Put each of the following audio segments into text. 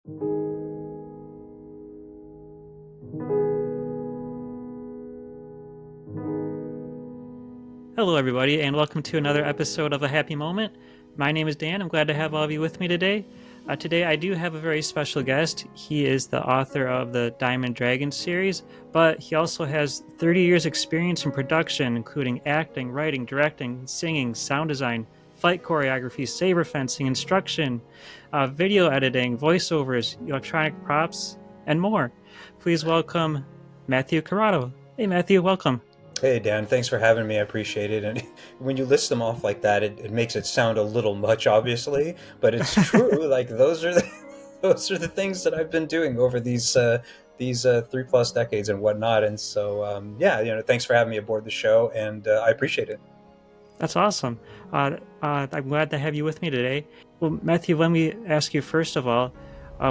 Hello, everybody, and welcome to another episode of A Happy Moment. My name is Dan. I'm glad to have all of you with me today. Today, I do have a very special guest. He is the author of the Diamond Dragons series, but he also has 30 years' experience in production, including acting, writing, directing, singing, sound design, fight choreography, saber fencing, instruction, video editing, voiceovers, electronic props, and more. Please welcome Matthew Carauddo. Hey, Matthew, welcome. Hey Dan, thanks for having me. I appreciate it. And when you list them off like that, it makes it sound a little much, obviously, but it's true. Like those are the, those are the things that I've been doing over these 3+ decades and whatnot. And so yeah, thanks for having me aboard the show, and I appreciate it. That's awesome. I'm glad to have you with me today. Well, Matthew, let me ask you first of all,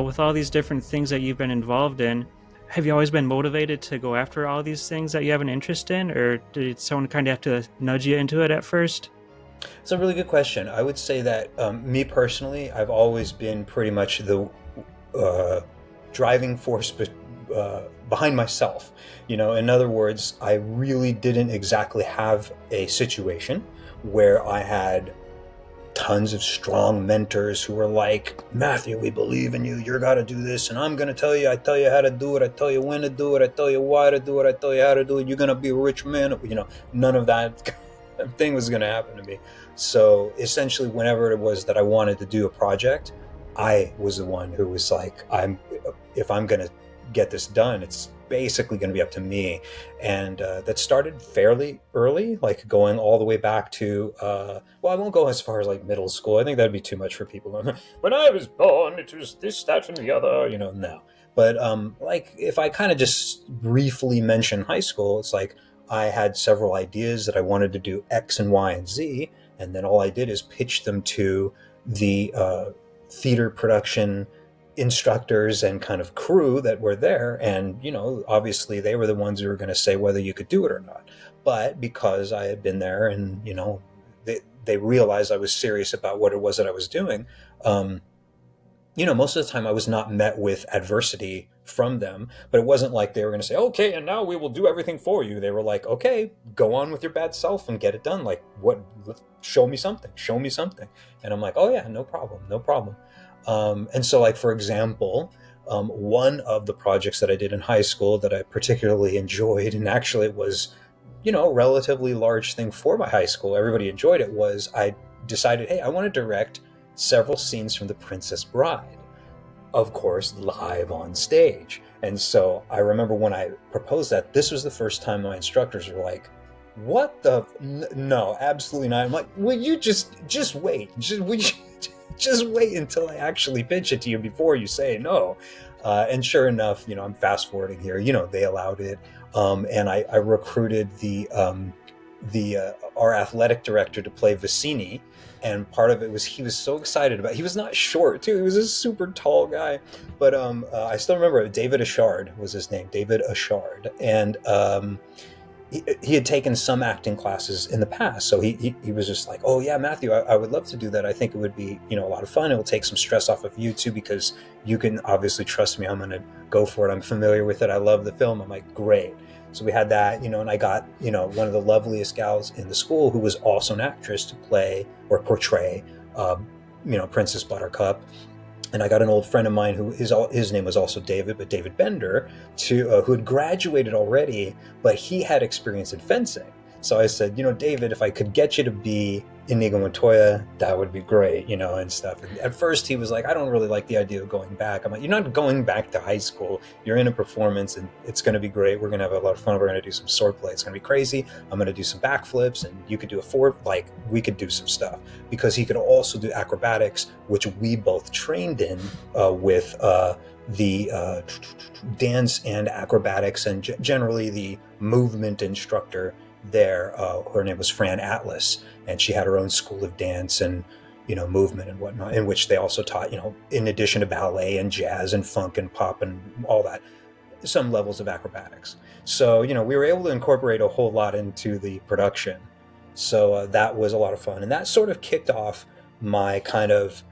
with all these different things that you've been involved in, have you always been motivated to go after all these things that you have an interest in, or did someone kind of have to nudge you into it at first? It's a really good question. I would say that me personally, I've always been pretty much the uh, driving force behind myself. In other words, I really didn't exactly have a situation where I had tons of strong mentors who were like, Matthew, we believe in you. You're got to do this. And I'm going to tell you, I tell you how to do it. I tell you when to do it. I tell you why to do it. I tell you how to do it. You're going to be a rich man. None of that thing was going to happen to me. So essentially, whenever it was that I wanted to do a project, I was the one who was like, if I'm going to get this done, it's basically going to be up to me. And that started fairly early, like going all the way back to, well, I won't go as far as like middle school. I think that'd be too much for people. When I was born, it was this, that, and the other, no. But like if I kind of just briefly mention high school, it's like I had several ideas that I wanted to do X and Y and Z. And then all I did is pitch them to the theater production instructors and kind of crew that were there. And, obviously they were the ones who were going to say whether you could do it or not. But because I had been there and, they realized I was serious about what it was that I was doing, most of the time I was not met with adversity from them, but it wasn't like they were going to say, okay, and now we will do everything for you. They were like, okay, go on with your bad self and get it done. Like, what? Show me something. Show me something. And I'm like, oh yeah, no problem, no problem. And so, like, for example, one of the projects that I did in high school that I particularly enjoyed, and actually it was, a relatively large thing for my high school, everybody enjoyed it, was I decided, hey, I want to direct several scenes from The Princess Bride, of course, live on stage. And so I remember when I proposed that, this was the first time my instructors were like, what the? No, absolutely not. I'm like, will you just wait? Just wait until I actually pitch it to you before you say no. And sure enough, I'm fast forwarding here. They allowed it, and I recruited our athletic director to play Vicini, and part of it was he was so excited about. He was not short too; he was a super tall guy, but I still remember David Ashard was his name, David Ashard, and he had taken some acting classes in the past, so he was just like, oh yeah, Matthew, I would love to do that. I think it would be a lot of fun. It will take some stress off of you too, because you can obviously trust me. I'm going to go for it. I'm familiar with it. I love the film. I'm like, great. So we had that, and I got one of the loveliest gals in the school who was also an actress to play or portray Princess Buttercup. And I got an old friend of mine who his name was also David, but David Bender, who had graduated already, but he had experience in fencing. So I said, David, if I could get you to be Inigo Montoya, that would be great, and stuff. And at first he was like, I don't really like the idea of going back. I'm like, you're not going back to high school. You're in a performance and it's going to be great. We're going to have a lot of fun. We're going to do some swordplay. It's going to be crazy. I'm going to do some backflips and you could do we could do some stuff. Because he could also do acrobatics, which we both trained in with the dance and acrobatics and generally the movement instructor there. Her name was Fran Atlas, and she had her own school of dance and movement and whatnot, in which they also taught, in addition to ballet and jazz and funk and pop and all that, some levels of acrobatics. So we were able to incorporate a whole lot into the production. So that was a lot of fun, and that sort of kicked off my kind of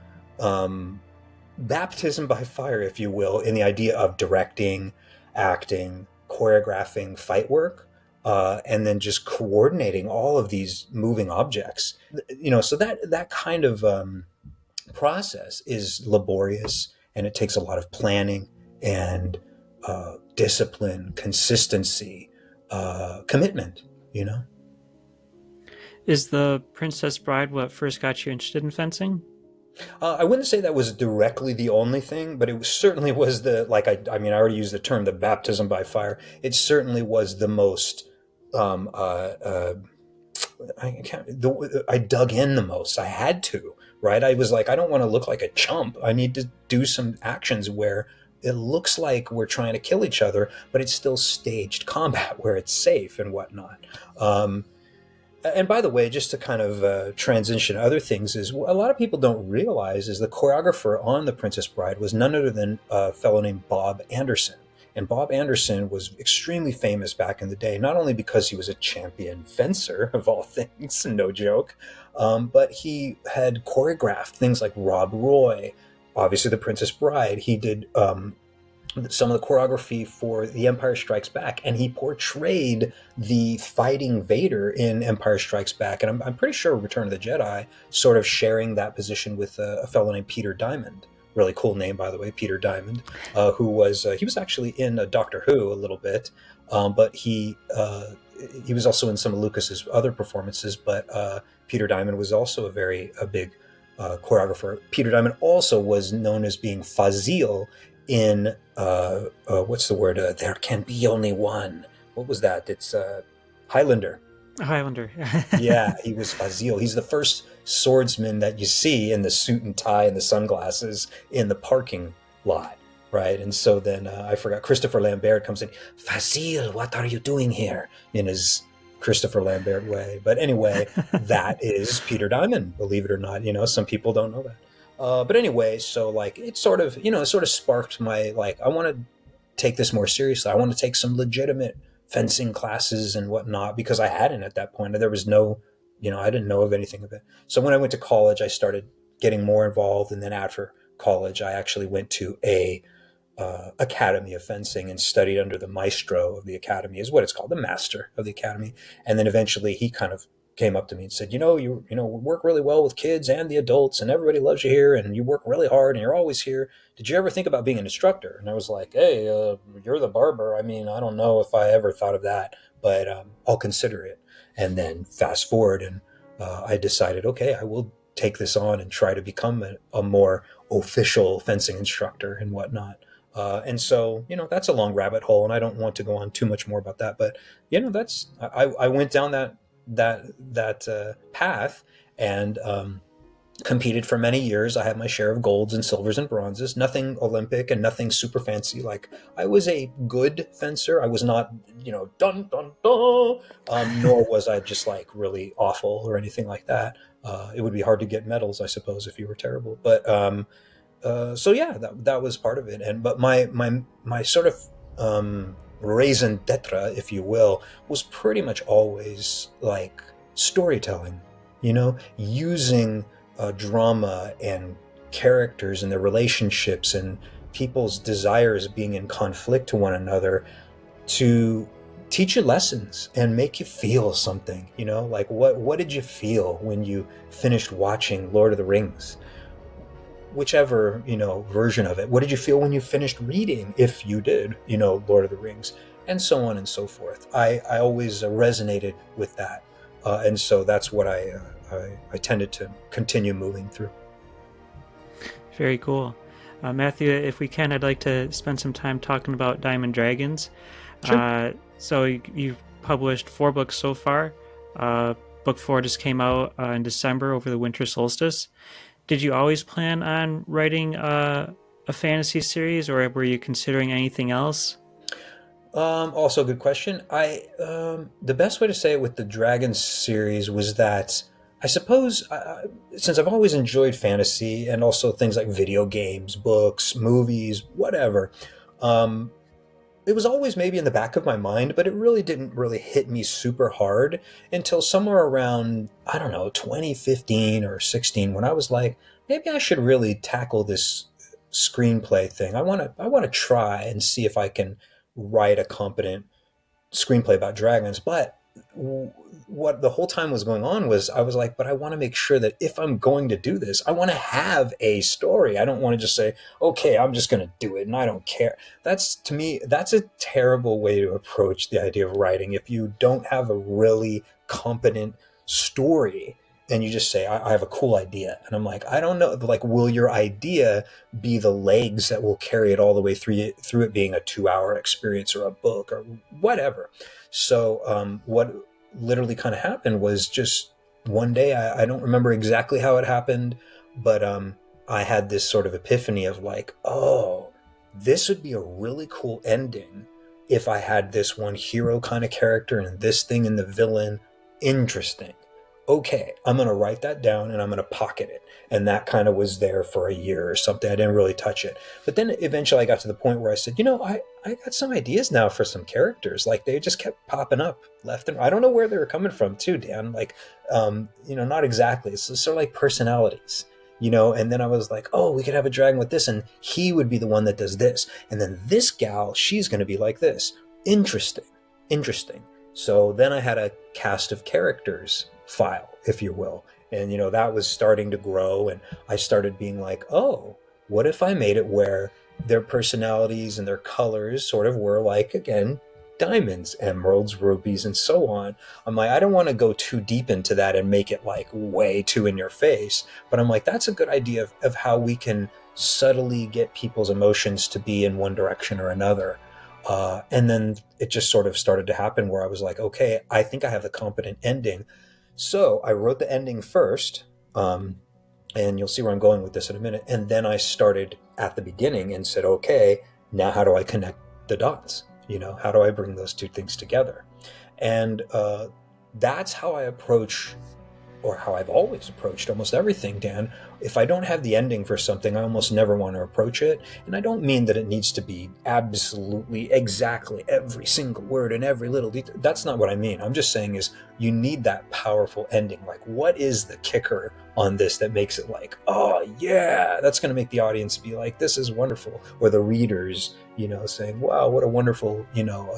baptism by fire, if you will, in the idea of directing, acting, choreographing fight work, and then just coordinating all of these moving objects. So that kind of process is laborious, and it takes a lot of planning and discipline, consistency, commitment. You know. Is the Princess Bride what first got you interested in fencing? I wouldn't say that was directly the only thing, but it certainly was I mean, I already used the term the baptism by fire. It certainly was the most, um, uh, uh, I dug in the most. I had to, right? I was like, I don't want to look like a chump. I need to do some actions where it looks like we're trying to kill each other, but it's still staged combat where it's safe and whatnot. And by the way, just to kind of transition to other things, is a lot of people don't realize is the choreographer on The Princess Bride was none other than a fellow named Bob Anderson. And Bob Anderson was extremely famous back in the day, not only because he was a champion fencer, of all things, no joke, but he had choreographed things like Rob Roy, obviously The Princess Bride. He did some of the choreography for The Empire Strikes Back, and he portrayed the fighting Vader in Empire Strikes Back. And I'm pretty sure Return of the Jedi sort of sharing that position with a fellow named Peter Diamond. Really cool name, by the way, Peter Diamond, who was he was actually in Doctor Who a little bit, but he was also in some of Lucas's other performances. But Peter Diamond was also a big choreographer. Peter Diamond also was known as being Fazil in what's the word? There can be only one. What was that? It's Highlander. Highlander. Yeah, he was Fazil. He's the first swordsman that you see in the suit and tie and the sunglasses in the parking lot, right? And so then I forgot, Christopher Lambert comes in. Fazil, what are you doing here? In his Christopher Lambert way. But anyway, that is Peter Diamond, believe it or not. Some people don't know that. But anyway, so like it sort of sparked my I want to take this more seriously. I want to take some legitimate fencing classes and whatnot because I hadn't at that point. There was no, I didn't know of anything of it. So when I went to college, I started getting more involved, and then after college, I actually went to a academy of fencing and studied under the maestro of the academy, is what it's called, the master of the academy. And then eventually he kind of came up to me and said, you work really well with kids and the adults, and everybody loves you here, and you work really hard, and you're always here. Did you ever think about being an instructor? And I was like, hey, you're the barber. I mean, I don't know if I ever thought of that, but I'll consider it. And then fast forward, and I decided, okay, I will take this on and try to become a more official fencing instructor and whatnot. And so, that's a long rabbit hole, and I don't want to go on too much more about that. But I went down that path, and competed for many years. I had my share of golds and silvers and bronzes. Nothing Olympic and nothing super fancy. Like, I was a good fencer. I was not, dun dun dun. Nor was I just like really awful or anything like that. It would be hard to get medals, I suppose, if you were terrible. But so yeah, that was part of it. But my sort of raison d'etre, if you will, was pretty much always like storytelling. Using drama and characters and their relationships and people's desires being in conflict to one another to teach you lessons and make you feel something. Like what did you feel when you finished watching Lord of the Rings? Whichever version of it. What did you feel when you finished reading, if you did, Lord of the Rings, and so on and so forth? I always resonated with that, and so that's what I tended to continue moving through. Very cool. Matthew, if we can, I'd like to spend some time talking about Diamond Dragons. Sure. So you've published 4 books so far. Book 4 just came out in December over the winter solstice. Did you always plan on writing a fantasy series, or were you considering anything else? Also a good question. The best way to say it with the Dragons series was that I suppose since I've always enjoyed fantasy and also things like video games, books, movies, whatever, it was always maybe in the back of my mind, but it really didn't really hit me super hard until somewhere around, I don't know, 2015 or 16, when I was like, maybe I should really tackle this screenplay thing. I want to try and see if I can write a competent screenplay about dragons. But what the whole time was going on was I was like, but I want to make sure that if I'm going to do this, I want to have a story. I don't want to just say, okay, I'm just going to do it and I don't care. That's, to me, that's a terrible way to approach the idea of writing. If you don't have a really competent story and you just say, I have a cool idea. And I'm like, I don't know, like, will your idea be the legs that will carry it all the way through it being a 2 hour experience or a book or whatever? So what literally kind of happened was just one day, I don't remember exactly how it happened, but I had this sort of epiphany of like, oh, this would be a really cool ending if I had this one hero kind of character and this thing and the villain. Interesting. Okay, I'm going to write that down and I'm going to pocket it. And that kind of was there for a year or something. I didn't really touch it. But then eventually I got to the point where I said, I got some ideas now for some characters. Like they just kept popping up left and right. I don't know where they were coming from too, Dan. Like, not exactly. It's sort of like personalities, and then I was like, oh, we could have a dragon with this and he would be the one that does this. And then this gal, she's going to be like this. Interesting. Interesting. So then I had a cast of characters file, if you will. And, that was starting to grow. And I started being like, oh, what if I made it where their personalities and their colors sort of were like, again, diamonds, emeralds, rubies, and so on. I'm like, I don't want to go too deep into that and make it like way too in your face. But I'm like, that's a good idea of how we can subtly get people's emotions to be in one direction or another. And then it just sort of started to happen where I was like, okay, I think I have the competent ending. So I wrote the ending first, and you'll see where I'm going with this in a minute. And then I started at the beginning and said, okay, now how do I connect the dots? How do I bring those two things together? And that's how I approach, or how I've always approached almost everything, Dan. If I don't have the ending for something, I almost never want to approach it. And I don't mean that it needs to be absolutely exactly every single word and every little detail. That's not what I mean. I'm just saying is you need that powerful ending. Like, what is the kicker on this that makes it like, oh yeah, that's going to make the audience be like, this is wonderful. Or the readers, saying, wow, what a wonderful,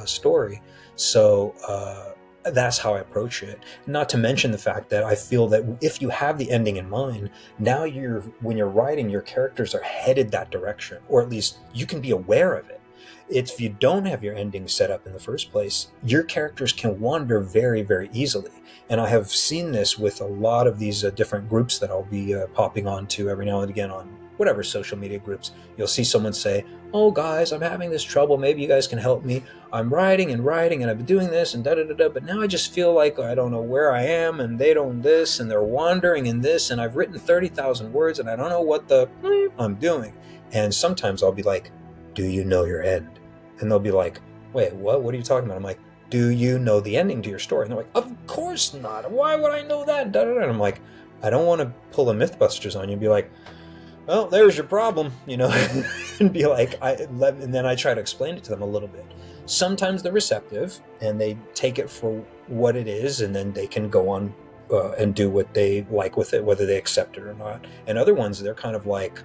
story. So, that's how I approach it. Not to mention the fact that I feel that if you have the ending in mind, now when you're writing, your characters are headed that direction, or at least you can be aware of it. If you don't have your ending set up in the first place, your characters can wander very, very easily. And I have seen this with a lot of these different groups that I'll be popping onto every now and again on whatever social media groups. You'll see someone say, oh guys, I'm having this trouble, maybe you guys can help me. I'm writing and I've been doing this and da-da-da-da, but now I just feel like I don't know where I am and they don't this and they're wandering in this and I've written 30,000 words and I don't know what the I'm doing. And sometimes I'll be like, do you know your end? And they'll be like, wait, what are you talking about? I'm like, do you know the ending to your story? And they're like, of course not. Why would I know that? Da-da-da. And I'm like, I don't want to pull a Mythbusters on you and be like, well, there's your problem, and be like, and then I try to explain it to them a little bit. Sometimes they're receptive and they take it for what it is, and then they can go on and do what they like with it, whether they accept it or not. And other ones, they're kind of like,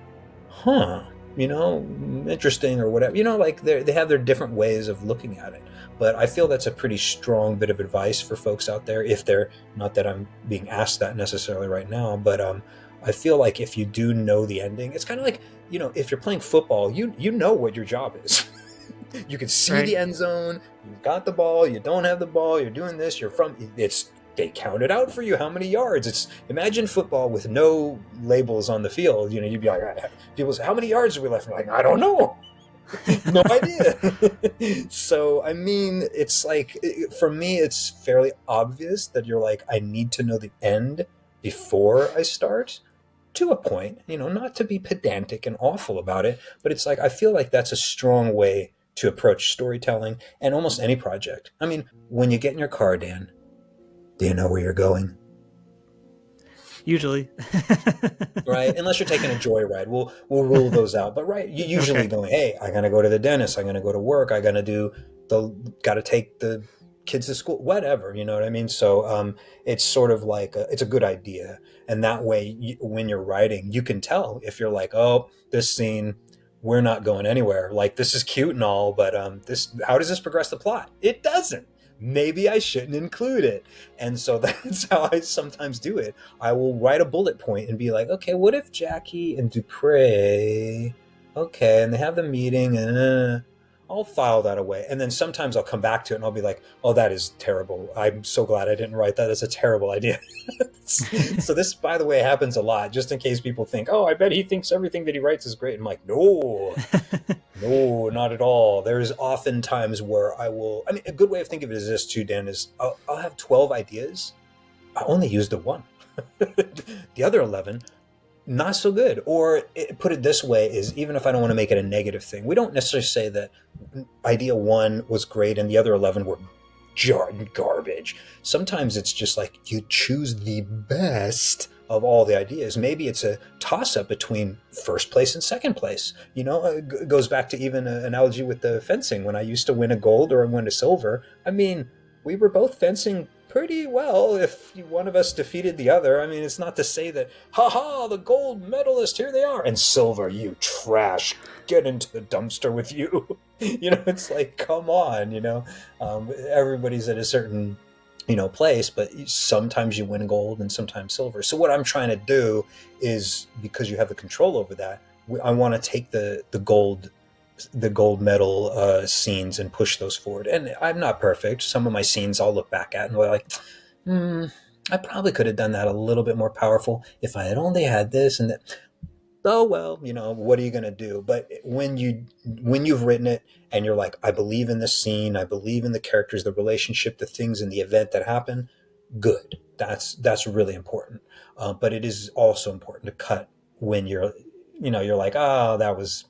huh, interesting or whatever, like they have their different ways of looking at it. But I feel that's a pretty strong bit of advice for folks out there, if they're not that I'm being asked that necessarily right now, but I feel like if you do know the ending, it's kind of like, if you're playing football, you know what your job is. You can see Right. the end zone, you've got the ball, you don't have the ball, you're doing this, they count it out for you how many yards. It's, imagine football with no labels on the field. You'd be like, people say, how many yards are we left? I'm like, I don't know. No idea. So, I mean, it's like, for me, it's fairly obvious that you're like, I need to know the end before I start, to a point, not to be pedantic and awful about it, but it's like, I feel like that's a strong way to approach storytelling and almost any project. I mean, when you get in your car, Dan, do you know where you're going? Usually. Right? Unless you're taking a joyride, we'll rule those out. But right, you usually Okay. going, hey, I gotta go to the dentist, I'm gonna go to work, gotta take the kids to school, whatever, you know what I mean? So it's sort of like it's a good idea, and that way, when you're writing, you can tell if you're like, oh, this scene, we're not going anywhere. Like, this is cute and all, but how does this progress the plot? It doesn't. Maybe I shouldn't include it. And so that's how I sometimes do it. I will write a bullet point and be like, okay, what if Jackie and Dupre, okay, and they have the meeting, and I'll file that away. And then sometimes I'll come back to it and I'll be like, oh, that is terrible. I'm so glad I didn't write that. It's a terrible idea. So this, by the way, happens a lot, just in case people think, oh, I bet he thinks everything that he writes is great. I'm like, no, no, not at all. There's often times where I mean, a good way of thinking of it is this too, Dan, is I'll have 12 ideas. I only used the one. The other 11, not so good. Or put it this way, is even if I don't want to make it a negative thing, we don't necessarily say that idea 1 was great and the other 11 were garbage. Sometimes it's just like you choose the best of all the ideas. Maybe it's a toss-up between first place and second place. It goes back to even an analogy with the fencing. When I used to win a gold or win a silver, I mean, we were both fencing pretty well if one of us defeated the other. I mean, it's not to say that, haha, the gold medalist, here they are, and silver, you trash, get into the dumpster with you. It's like, come on, everybody's at a certain, place, but sometimes you win gold and sometimes silver. So what I'm trying to do is, because you have the control over that, I want to take the gold medal scenes and push those forward. And I'm not perfect. Some of my scenes I'll look back at and we're like, I probably could have done that a little bit more powerful if I had only had this and that. Oh, well, what are you going to do? But when you've written it and you're like, I believe in this scene, I believe in the characters, the relationship, the things in the event that happen, good. That's really important. But it is also important to cut when you're like, oh, that's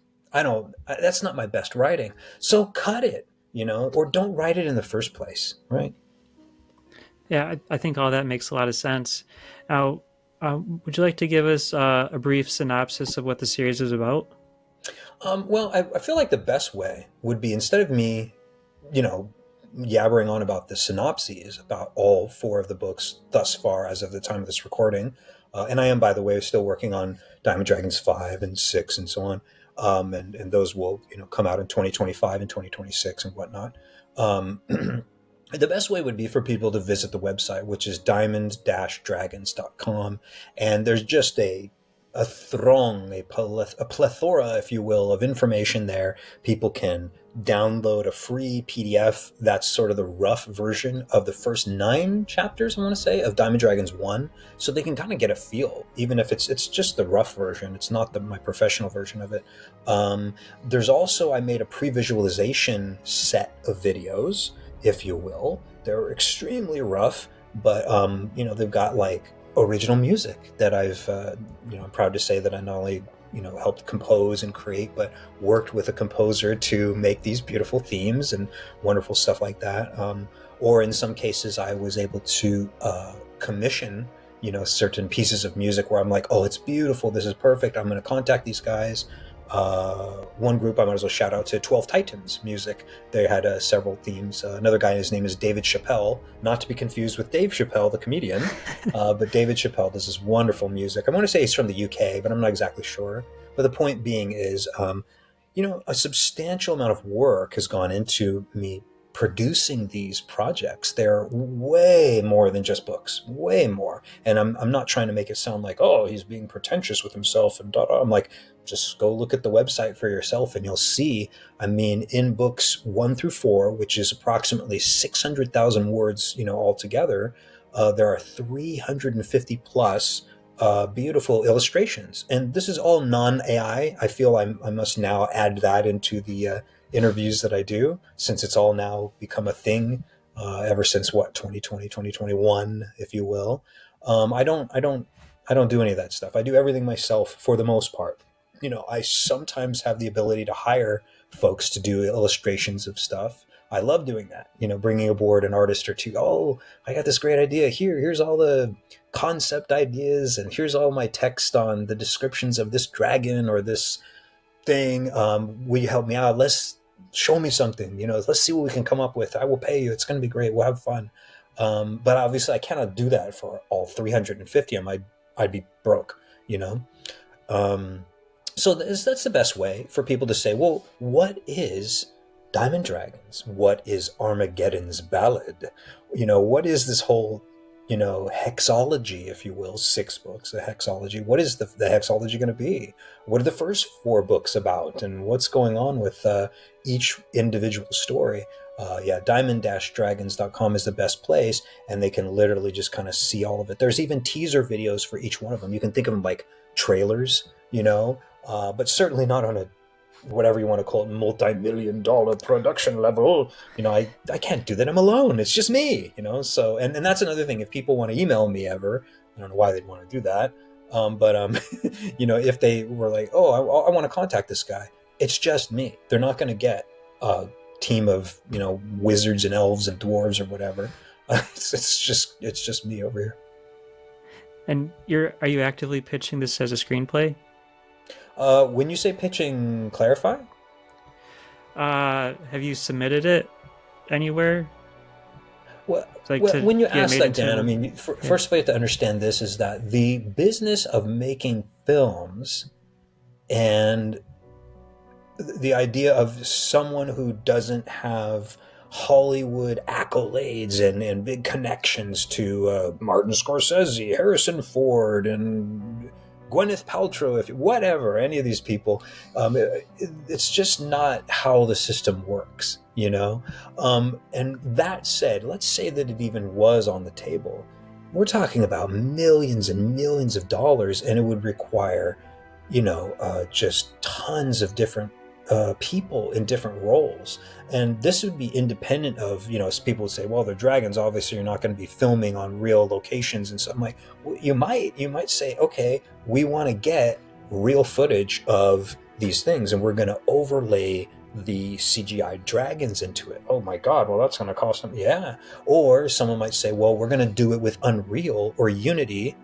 not my best writing. So cut it, or don't write it in the first place. Right. Yeah, I think all that makes a lot of sense. Now, would you like to give us a brief synopsis of what the series is about? Well, I feel like the best way would be, instead of me, yabbering on about the synopses about all 4 of the books thus far as of the time of this recording, and I am, by the way, still working on Diamond Dragons 5 and 6 and so on, and those will come out in 2025 and 2026 and whatnot. The best way would be for people to visit the website, which is diamond-dragons.com. And there's just a plethora, if you will, of information there. People can download a free PDF. That's sort of the rough version of the first 9 chapters, I want to say, of Diamond Dragons 1. So they can kind of get a feel, even if it's just the rough version. It's not my professional version of it. There's also, I made a pre-visualization set of videos, if you will. They're extremely rough, but they've got like original music that I'm proud to say that I not only helped compose and create, but worked with a composer to make these beautiful themes and wonderful stuff like that. Or in some cases, I was able to commission certain pieces of music where I'm like, oh, it's beautiful, this is perfect, I'm going to contact these guys. One group I might as well shout out to, 12 Titans Music. They had several themes. Another guy, his name is David Chappelle, not to be confused with Dave Chappelle, the comedian, but David Chappelle does this wonderful music. I want to say he's from the UK, but I'm not exactly sure. But the point being is, a substantial amount of work has gone into me producing these projects. They're way more than just books, way more. And I'm not trying to make it sound like, oh, he's being pretentious with himself and da-da. I'm like, just go look at the website for yourself and you'll see. I mean, in books 1 through 4, which is approximately 600,000 words, altogether, there are 350 plus beautiful illustrations. And this is all non-AI. I feel I must now add that into the interviews that I do, since it's all now become a thing ever since 2020, 2021, if you will. I don't do any of that stuff. I do everything myself for the most part. I sometimes have the ability to hire folks to do illustrations of stuff. I love doing that, bringing aboard an artist or two. Oh, I got this great idea. Here's all the concept ideas, and here's all my text on the descriptions of this dragon or this thing. Will you help me out? Let's show me something, let's see what we can come up with. I will pay you. It's going to be great. We'll have fun. But obviously I cannot do that for all 350 of them. I'd be broke, So that's the best way for people to say, well, what is Diamond Dragons? What is Armageddon's Ballad? What is this whole, hexalogy, if you will, 6 books, the hexalogy? What is the hexalogy going to be? What are the first 4 books about? And what's going on with each individual story? Yeah, diamond-dragons.com is the best place, and they can literally just kind of see all of it. There's even teaser videos for each one of them. You can think of them like trailers, but certainly not on a whatever you want to call it, multi-million-dollar production level. I can't do that. I'm alone. It's just me. So and that's another thing. If people want to email me ever, I don't know why they'd want to do that. But if they were like, oh, I want to contact this guy, it's just me. They're not going to get a team of wizards and elves and dwarves or whatever. It's just me over here. And are you actively pitching this as a screenplay? When you say pitching, clarify. Have you submitted it anywhere? Well, when you ask that, Dan, I mean, first way to understand this is that the business of making films and the idea of someone who doesn't have Hollywood accolades and big connections to Martin Scorsese, Harrison Ford, and Gwyneth Paltrow, whatever, any of these people, it's just not how the system works, And that said, let's say that it even was on the table. We're talking about millions and millions of dollars, and it would require, just tons of different people in different roles. And this would be independent of, people would say, well, they're dragons, obviously you're not going to be filming on real locations. And so I'm like, well, you might say, okay, we want to get real footage of these things and we're going to overlay the CGI dragons into it. Oh my God, well, that's going to cost them. Yeah. Or someone might say, well, we're going to do it with Unreal or Unity,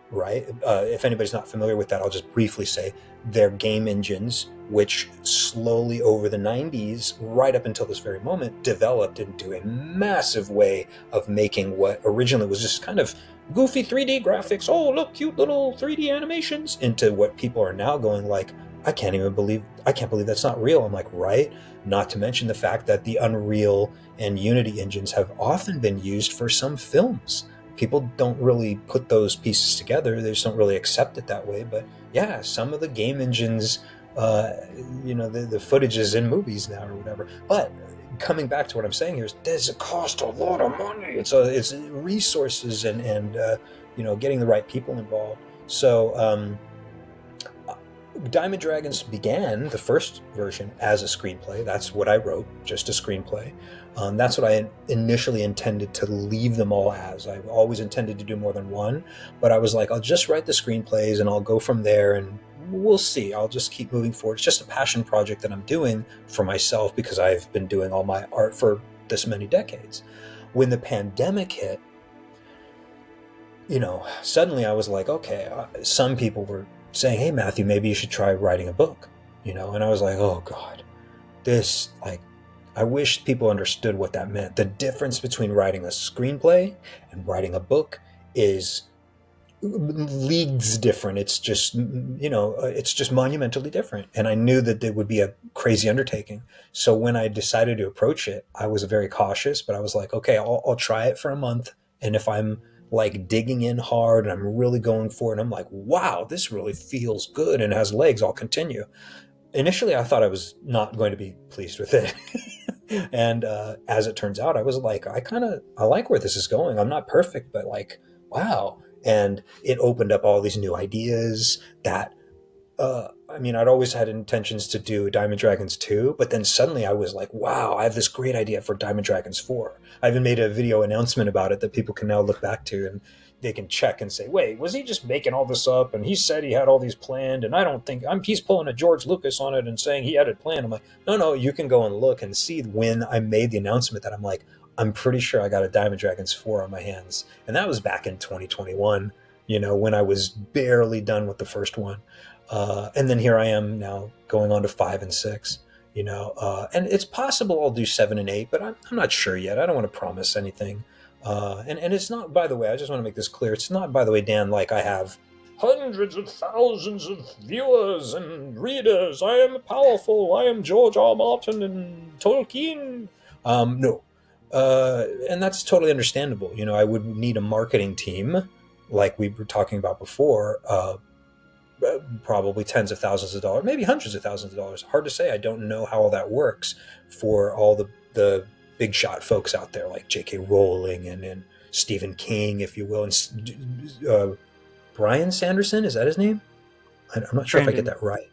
right? If anybody's not familiar with that, I'll just briefly say they're game engines which slowly over the 90s, right up until this very moment, developed into a massive way of making what originally was just kind of goofy 3D graphics, oh, look, cute little 3D animations, into what people are now going like, I can't believe that's not real. I'm like, right? Not to mention the fact that the Unreal and Unity engines have often been used for some films. People don't really put those pieces together. They just don't really accept it that way. But yeah, some of the game engines, the footage is in movies now or whatever. But coming back to what I'm saying here is, does it cost a lot of money? It's resources and getting the right people involved. So Diamond Dragons began, the first version, as a screenplay. That's what I wrote, just a screenplay. That's what I initially intended to leave them all as. I always intended to do more than one, but I was like, I'll just write the screenplays and I'll go from there and we'll see. I'll just keep moving forward. It's just a passion project that I'm doing for myself because I've been doing all my art for this many decades. When the pandemic hit, suddenly I was like, okay, some people were saying, hey, Matthew, maybe you should try writing a book, and I was like, oh God, I wish people understood what that meant. The difference between writing a screenplay and writing a book is leagues different. It's just, it's just monumentally different. And I knew that it would be a crazy undertaking. So when I decided to approach it, I was very cautious, but I was like, okay, I'll try it for a month. And if I'm like digging in hard and I'm really going for it, and I'm like, wow, this really feels good and has legs, I'll continue. Initially, I thought I was not going to be pleased with it. And as it turns out, I was like, I like where this is going. I'm not perfect, but like, wow. And it opened up all these new ideas that, I'd always had intentions to do Diamond Dragons 2, but then suddenly I was like, wow, I have this great idea for Diamond Dragons 4. I even made a video announcement about it that people can now look back to and they can check and say, wait, was he just making all this up? And he said he had all these planned, and I don't think he's pulling a George Lucas on it and saying he had it planned. I'm like, no, you can go and look and see when I made the announcement that I'm like, I'm pretty sure I got a Diamond Dragons 4 on my hands. And that was back in 2021, when I was barely done with the first one. And then here I am now going on to 5 and 6, and it's possible I'll do 7 and 8, but I'm not sure yet. I don't want to promise anything. And it's not, by the way, I just want to make this clear. It's not, by the way, Dan, like I have hundreds of thousands of viewers and readers. I am powerful. I am George R. Martin and Tolkien. No. And that's totally understandable. I would need a marketing team, like we were talking about before, probably tens of thousands of dollars, maybe hundreds of thousands of dollars. Hard to say. I don't know how all that works for all the big shot folks out there, like J.K. Rowling and Stephen King, if you will, and Brian Sanderson. Is that his name? I'm not sure if I get that right.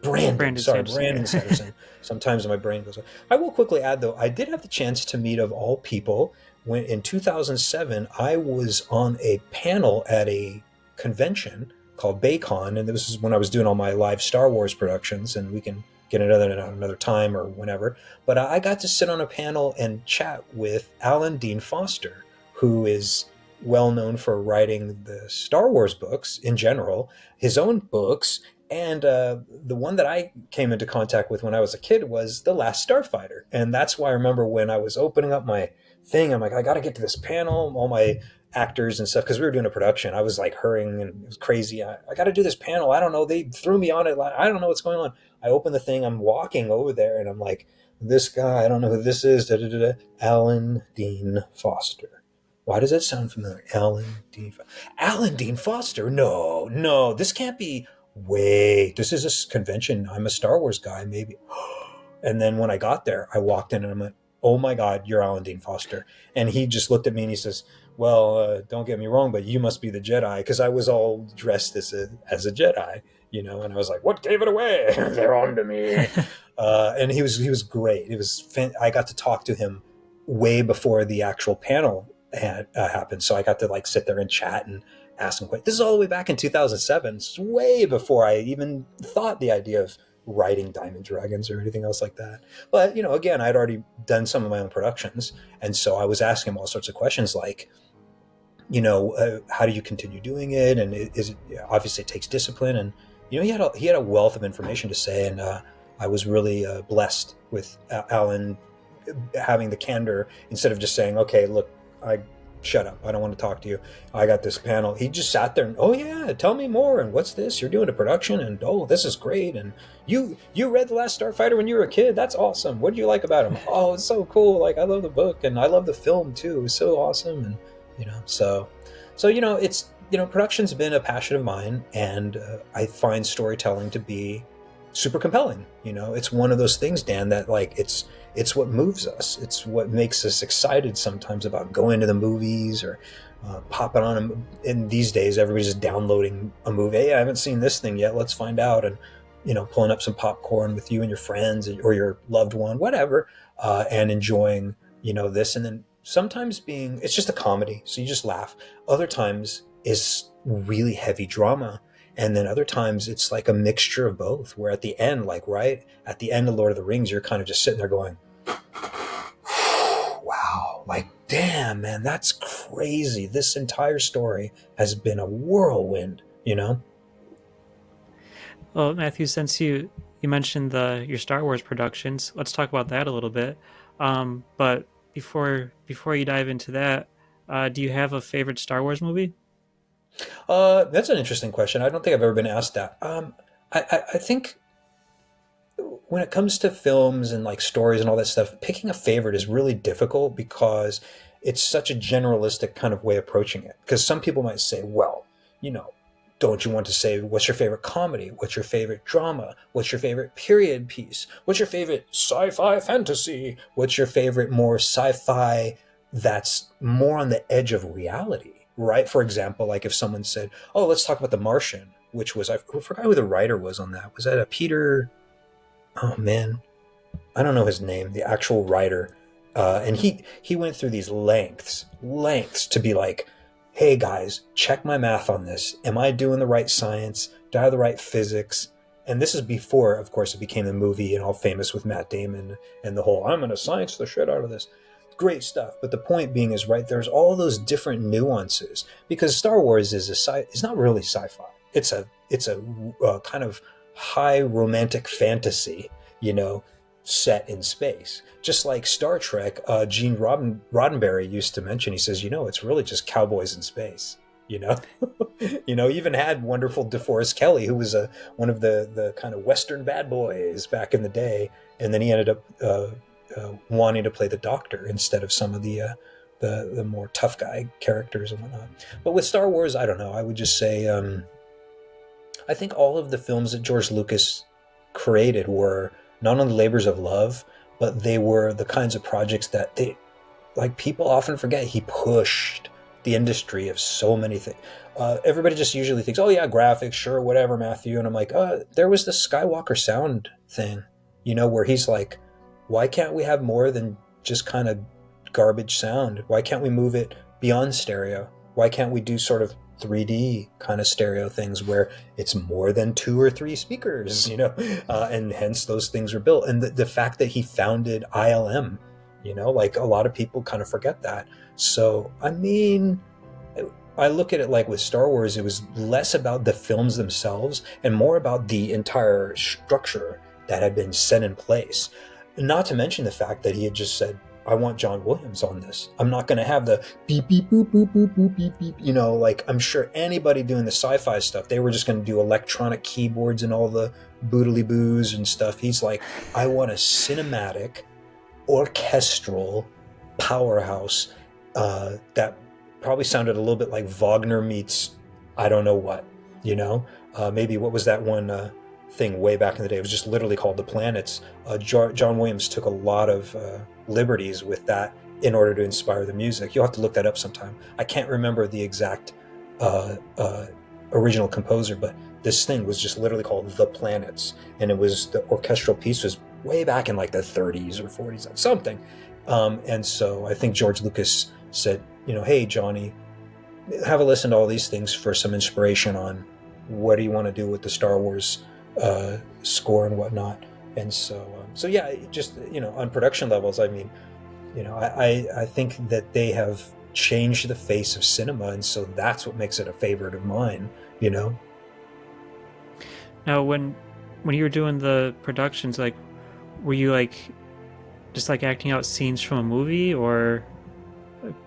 Brandon Sanderson. Sometimes my brain goes. I will quickly add, though, I did have the chance to meet, of all people, when in 2007 I was on a panel at a convention called Baycon, and this is when I was doing all my live Star Wars productions, and we can get another time or whenever. But I got to sit on a panel and chat with Alan Dean Foster, who is well known for writing the Star Wars books in general, his own books, and the one that I came into contact with when I was a kid was The Last Starfighter. And that's why I remember when I was opening up my thing, I'm like, I got to get to this panel, all my actors and stuff, because we were doing a production. I was like hurrying, and it was crazy. I got to do this panel. I don't know. They threw me on it. I don't know what's going on. I open the thing. I'm walking over there, and I'm like, this guy, I don't know who this is. Da, da, da, da. Alan Dean Foster. Why does that sound familiar? Alan Dean Foster? No, this can't be. Wait, this is a convention. I'm a Star Wars guy, maybe. And then when I got there, I walked in and I'm like, oh my God, you're Alan Dean Foster. And he just looked at me and he says, well, don't get me wrong, but you must be the Jedi, because I was all dressed as a Jedi, and I was like, what gave it away? They're on to me. And he was great. I got to talk to him way before the actual panel had happened. So I got to sit there and chat and ask him questions. This is all the way back in 2007. It's way before I even thought the idea of writing Diamond Dragons or anything else like that. But, again, I'd already done some of my own productions. And so I was asking him all sorts of questions like, how do you continue doing it? And obviously it takes discipline. And, he had a wealth of information to say. And I was really blessed with Alan having the candor, instead of just saying, okay, look, shut up, I don't want to talk to you, I got this panel. He just sat there and, oh yeah, tell me more, and what's this, you're doing a production, and oh, this is great, and you read The Last Starfighter when you were a kid, that's awesome, what do you like about him? Oh, it's so cool, I love the book, and I love the film too, it was so awesome. And so it's production's been a passion of mine, and I find storytelling to be super compelling. It's one of those things, Dan, that it's what moves us. It's what makes us excited sometimes about going to the movies or popping on them. And these days, everybody's just downloading a movie. Hey, I haven't seen this thing yet. Let's find out. And, pulling up some popcorn with you and your friends or your loved one, whatever, and enjoying, this. And then sometimes it's just a comedy, so you just laugh. Other times it's really heavy drama. And then other times it's like a mixture of both, where at the end, right at the end of Lord of the Rings, you're kind of just sitting there going, wow, damn, man, that's crazy. This entire story has been a whirlwind, Well, Matthew, since you mentioned your Star Wars productions, let's talk about that a little bit. But before you dive into that, do you have a favorite Star Wars movie? That's an interesting question. I don't think I've ever been asked that. I think when it comes to films and stories and all that stuff, picking a favorite is really difficult, because it's such a generalistic kind of way of approaching it. Because some people might say, well, don't you want to say, what's your favorite comedy? What's your favorite drama? What's your favorite period piece? What's your favorite sci-fi fantasy? What's your favorite more sci-fi that's more on the edge of reality? Right? For example, if someone said, oh, let's talk about The Martian, which was, I forgot who the writer was on that. Was that a Peter? Oh man, I don't know his name, the actual writer. And he went through these lengths to be like, hey guys, check my math on this. Am I doing the right science? Do I have the right physics? And this is before, of course, it became a movie and all famous with Matt Damon and the whole, I'm going to science the shit out of this. Great stuff. But the point being is, there's all those different nuances, because Star Wars is not really sci-fi. It's a kind of high romantic fantasy, set in space. Just like Star Trek, Gene Roddenberry used to mention, he says, it's really just cowboys in space. you know. Even had wonderful DeForest Kelly, who was one of the kind of Western bad boys back in the day, and then he ended up wanting to play the Doctor instead of some of the more tough guy characters and whatnot. But with Star Wars, I don't know. I would just say I think all of the films that George Lucas created were not only labors of love, but they were the kinds of projects that they, like, people often forget. He pushed the industry of so many things. Everybody just usually thinks, oh yeah, graphics, sure, whatever, Matthew. And I'm like, there was the Skywalker sound thing, where he's like, why can't we have more than just kind of garbage sound? Why can't we move it beyond stereo? Why can't we do sort of 3D kind of stereo things where it's more than 2 or 3 speakers, and hence those things were built. And the fact that he founded ILM, like a lot of people kind of forget that. So, I mean, I look at it like with Star Wars, it was less about the films themselves and more about the entire structure that had been set in place. Not to mention the fact that he had just said, I want John Williams on this. I'm not going to have the beep, beep, boop, boop, boop, boop, beep, beep. Like I'm sure anybody doing the sci-fi stuff, they were just going to do electronic keyboards and all the boodly boos and stuff. He's like, I want a cinematic, orchestral powerhouse that probably sounded a little bit like Wagner meets I don't know what, maybe what was that one thing way back in the day? It was just literally called The Planets. John Williams took a lot of liberties with that in order to inspire the music. You'll have to look that up sometime. I can't remember the exact original composer, but this thing was just literally called The Planets, and it was the orchestral piece was way back in like the 30s or 40s, something. And so I think George Lucas said, hey, Johnny, have a listen to all these things for some inspiration on what do you want to do with the Star Wars score and whatnot. And so yeah, just, on production levels, I mean, I think that they have changed the face of cinema. And so that's what makes it a favorite of mine, Now, when you were doing the productions, like, were you like just like acting out scenes from a movie, or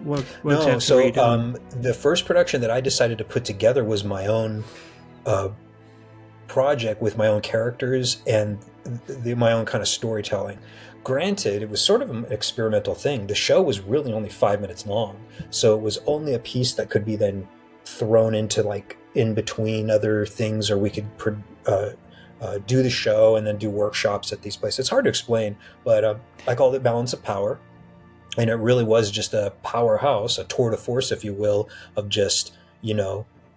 what no, exactly so were you doing? the first production that I decided to put together was my own project with my own characters and my own kind of storytelling. Granted, it was sort of an experimental thing. The show was really only 5 minutes long, so it was only a piece that could be then thrown into like in between other things, or we could do the show and then do workshops at these places. It's hard to explain, but I called it Balance of Power. And it really was just a powerhouse, a tour de force, if you will, of just,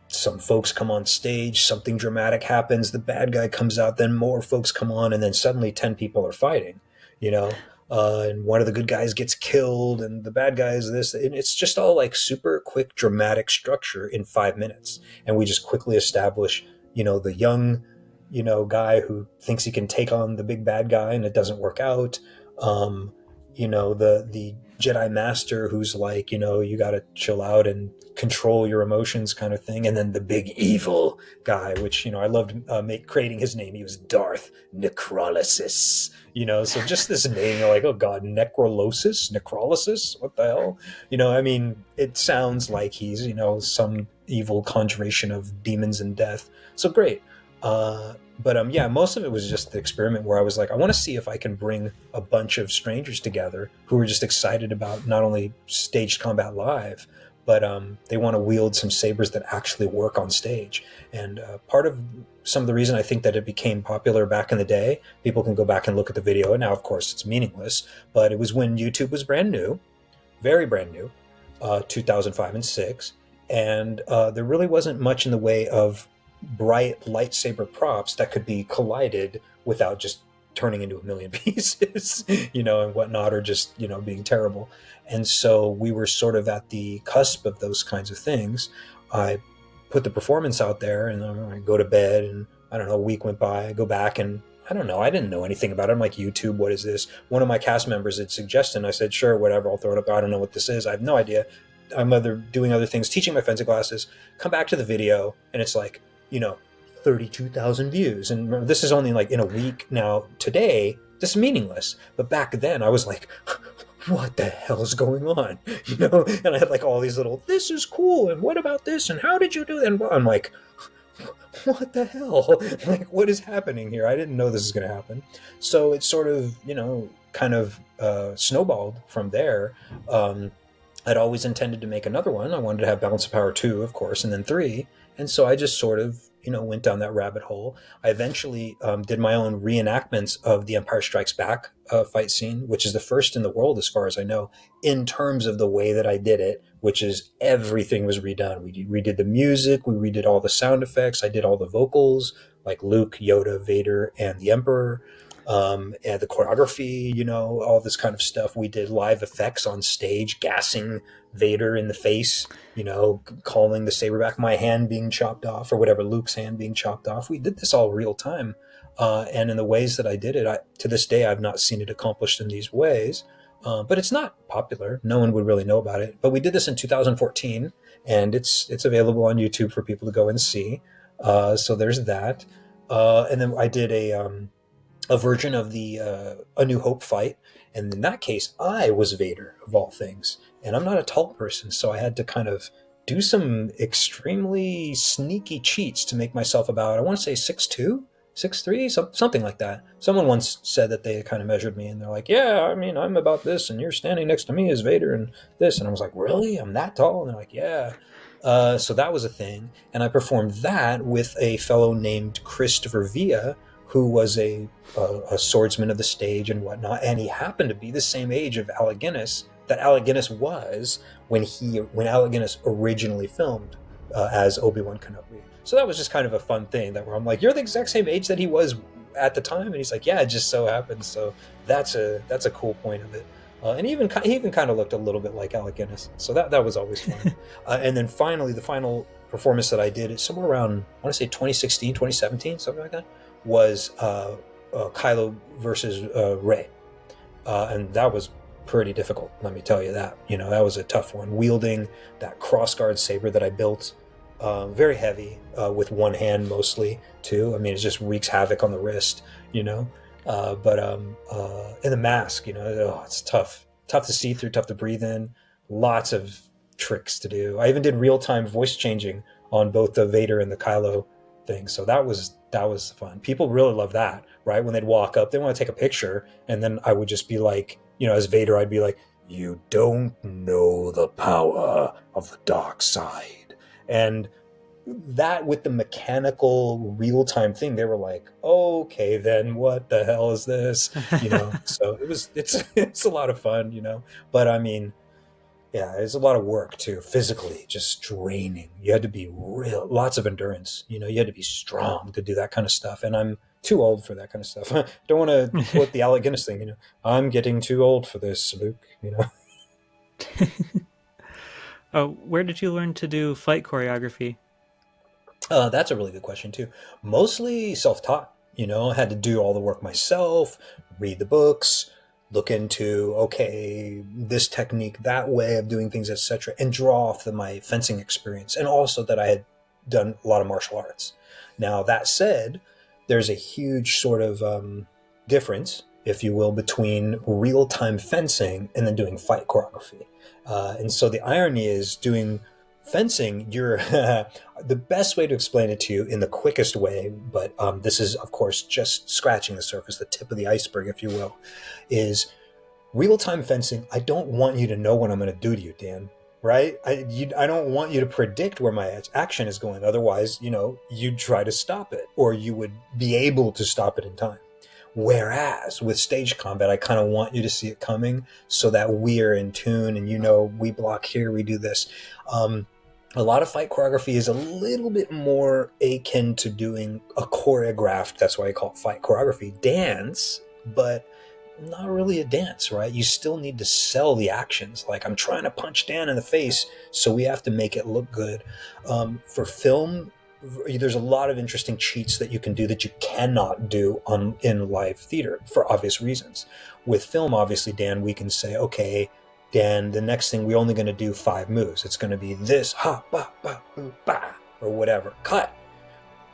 some folks come on stage, something dramatic happens, the bad guy comes out, then more folks come on, and then suddenly 10 people are fighting, and one of the good guys gets killed, and the bad guy is this. And it's just all like super quick, dramatic structure in 5 minutes. And we just quickly establish, the young, guy who thinks he can take on the big bad guy and it doesn't work out. The Jedi Master who's like, you got to chill out and control your emotions kind of thing. And then the big evil guy, which, I loved creating his name. He was Darth Necrolysis, so just this name, you're like, oh God, Necrolysis? What the hell? I mean, it sounds like he's, some evil conjuration of demons and death. So great. But yeah, most of it was just the experiment where I was like, I want to see if I can bring a bunch of strangers together who were just excited about not only staged combat live, but they want to wield some sabers that actually work on stage. And part of some of the reason I think that it became popular back in the day, people can go back and look at the video, and now of course it's meaningless, but it was when YouTube was brand new, very brand new, 2005 and 6, and there really wasn't much in the way of bright lightsaber props that could be collided without just turning into a million pieces, and whatnot, or just, being terrible. And so we were sort of at the cusp of those kinds of things. I put the performance out there, and I go to bed, and I don't know, a week went by, I go back, and I don't know, I didn't know anything about it. I'm like, YouTube, what is this? One of my cast members had suggested, and I said, sure, whatever, I'll throw it up. I don't know what this is. I have no idea. I'm doing other things, teaching my fencing classes, come back to the video, and it's like, 32,000 views. And remember, this is only like in a week now. Today, this is meaningless. But back then I was like, what the hell is going on? And I had like all these little, this is cool, and what about this, and how did you do that? And I'm like, what the hell? Like, what is happening here? I didn't know this was going to happen. So it sort of, kind of snowballed from there. I'd always intended to make another one. I wanted to have Balance of Power 2, of course, and then 3. And so I just sort of, went down that rabbit hole. I eventually did my own reenactments of the Empire Strikes Back fight scene, which is the first in the world, as far as I know, in terms of the way that I did it, which is everything was redone. We redid the music, we redid all the sound effects, I did all the vocals, like Luke, Yoda, Vader, and the Emperor. And the choreography, all this kind of stuff. We did live effects on stage, gassing Vader in the face, calling the saber back, my hand being chopped off, or whatever, Luke's hand being chopped off. We did this all real time. And in the ways that I did it, to this day, I've not seen it accomplished in these ways. But it's not popular. No one would really know about it. But we did this in 2014, and it's available on YouTube for people to go and see. So there's that. And then I did a version of the A New Hope fight. And in that case, I was Vader, of all things. And I'm not a tall person, so I had to kind of do some extremely sneaky cheats to make myself about, I want to say 6'2", 6'3", something like that. Someone once said that they kind of measured me, and they're like, yeah, I mean, I'm about this, and you're standing next to me as Vader and this. And I was like, really? I'm that tall? And they're like, yeah. So that was a thing. And I performed that with a fellow named Christopher Villa, who was a swordsman of the stage and whatnot, and he happened to be the same age of Alec Guinness that Alec Guinness was when Alec Guinness originally filmed as Obi-Wan Kenobi. So that was just kind of a fun thing where I'm like, you're the exact same age that he was at the time, and he's like, yeah, it just so happens. So that's a cool point of it. And he even kind of looked a little bit like Alec Guinness, so that was always fun. And then finally, the final performance that I did is somewhere around, I want to say 2016, 2017, something like that, was Kylo versus Rey, and that was pretty difficult. Let me tell you that. That was a tough one. Wielding that crossguard saber that I built, very heavy, with one hand mostly too. I mean, it just wreaks havoc on the wrist. But in the mask, it's tough to see through, tough to breathe in. Lots of tricks to do. I even did real-time voice changing on both the Vader and the Kylo thing. So that was fun. People really love that, right? When they'd walk up, they want to take a picture, and then I would just be like, as Vader, I'd be like, you don't know the power of the dark side. And that, with the mechanical real-time thing, they were like, okay, then what the hell is this? So it's a lot of fun, but I mean, yeah, it's a lot of work too, physically, just draining. You had to be lots of endurance. You had to be strong to do that kind of stuff. And I'm too old for that kind of stuff. I don't want to quote the Alec Guinness thing, I'm getting too old for this, Luke, Where did you learn to do fight choreography? That's a really good question too. Mostly self-taught, I had to do all the work myself, read the books, look into, okay, this technique, that way of doing things, etc., and draw off my fencing experience, and also that I had done a lot of martial arts. Now, that said, there's a huge sort of difference, if you will, between real-time fencing and then doing fight choreography. And so the irony is, doing fencing, you're the best way to explain it to you in the quickest way, but this is, of course, just scratching the surface, the tip of the iceberg, if you will, is real-time fencing. I don't want you to know what I'm going to do to you, Dan, right? I don't want you to predict where my action is going. Otherwise, you'd try to stop it, or you would be able to stop it in time. Whereas with stage combat, I kind of want you to see it coming so that we're in tune and, we block here, we do this. A lot of fight choreography is a little bit more akin to doing a choreographed, that's why I call it fight choreography, dance, but not really a dance, right? You still need to sell the actions. Like, I'm trying to punch Dan in the face, so we have to make it look good. For film, there's a lot of interesting cheats that you can do that you cannot do in live theater for obvious reasons. With film, obviously, Dan, we can say, okay, Dan, the next thing, we're only going to do 5 moves. It's going to be this, ha, ba, ba, boo, ba, or whatever. Cut.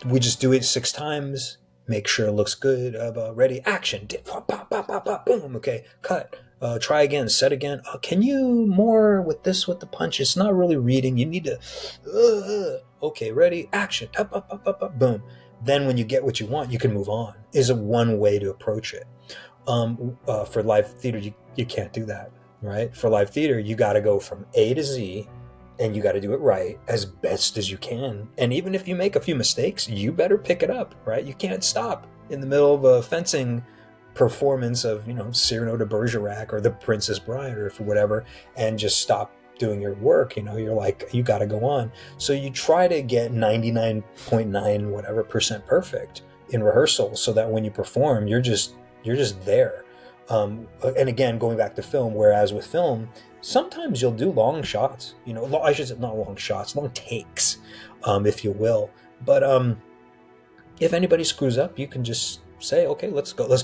We just do it 6 times, make sure it looks good, ready, action, dip, ba, ba, ba, ba, boom, okay, cut. Try again, set again. Can you more with this with the punch? It's not really reading. You need to. Okay, ready, action. Up, up, up, up, up. Boom. Then when you get what you want, you can move on. Is a one way to approach it. For live theater, you can't do that, right? For live theater, you got to go from A to Z, and you got to do it right as best as you can. And even if you make a few mistakes, you better pick it up, right? You can't stop in the middle of a fencing performance of, Cyrano de Bergerac or The Princess Bride or whatever, and just stop doing your work. You're like, you got to go on. So you try to get 99.9 whatever percent perfect in rehearsal, so that when you perform, you're just there. And again, going back to film, whereas with film, sometimes you'll do long shots. I should say not long shots, long takes, if you will. But if anybody screws up, you can just say, okay, let's go.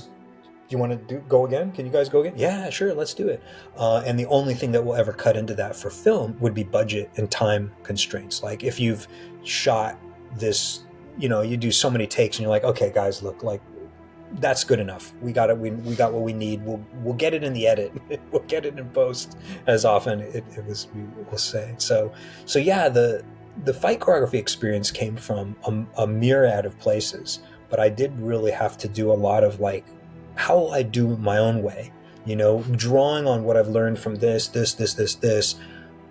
You want to go again? Can you guys go again? Yeah, sure, let's do it. And the only thing that will ever cut into that for film would be budget and time constraints. Like if you've shot this, you do so many takes and you're like, okay, guys, look, like that's good enough. We got it. We got what we need. We'll get it in the edit. We'll get it in post, as often it was. We will say so. So yeah, the fight choreography experience came from a myriad of places, but I did really have to do a lot of like how I do my own way. Drawing on what I've learned from this,